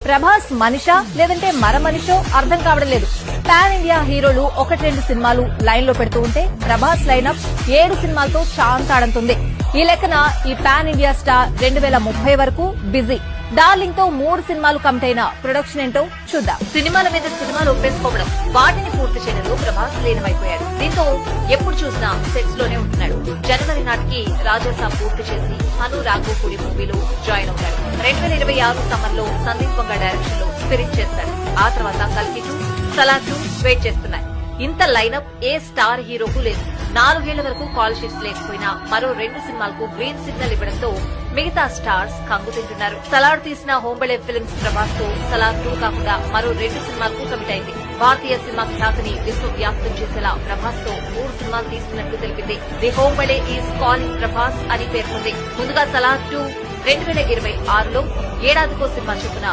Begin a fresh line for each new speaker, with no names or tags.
ప్రభాస్ మనిషా లేదంటే మర మనిషో అర్థం కావడం లేదు. పాన్ ఇండియా హీరోలు 1-2 సినిమాలు లైన్ లో పెడుతూ ఉంటే ప్రభాస్ లైనప్ 7 సినిమాలతో చాంతాడంతుంది. ఈ లెక్కన ఈ పాన్ ఇండియా స్టార్ 2030 వరకు బిజీ. డార్లింగ్ తో 3 సినిమాలు కమిట్ అయిన ప్రొడక్షన్ ఏంటో చూద్దాం. సినిమాల మీద సినిమాలు ఒప్పేసుకోవడం, వాటిని పూర్తి చేయడంలో ప్రభాస్ లీనమైపోయాడు. దీంతో ఎప్పుడు చూసినా సెట్స్ లోనే ఉంటున్నాడు. జనవరి నాటికి రాజాసాబ్ పూర్తి చేసి హను రాఘోపూడి మూవీలో జాయిన్ అవుతాడు. 2026 సమ్మర్ లో సందీప్ వంగ డైరెక్షన్ లో స్పిరిట్ చేస్తాడు. ఆ తర్వాత కల్కి 2, సలార్ 2 వెయిట్ చేస్తున్నాయి. ఇంత లైనప్ ఏ స్టార్ హీరోకు లేదు. 4 ఏళ్ల వరకు కాల్ షీట్స్ లేకపోయినా మరో 2 సినిమాలకు గ్రీన్ సిగ్నల్ ఇవ్వడంతో మిగతా స్టార్స్ కంగు తింటున్నారు. సలార్ తీసిన హోంబళే ఫిల్మ్స్ ప్రభాస్ తో సలార్ 2 కాకుండా మరో 2 సినిమాలకు కమిట్ అయింది. భారతీయ సినిమా ఖ్యాతిని విశ్వవ్యాప్తం చేసేలా ప్రభాస్ తో 3 సినిమాలు తీస్తున్నట్టు తెలిపింది. The Hombale is calling Prabhas అని పేర్కొంది. ముందుగా సలార్ 2 2026లో ఏడాదికో సినిమా చొప్పున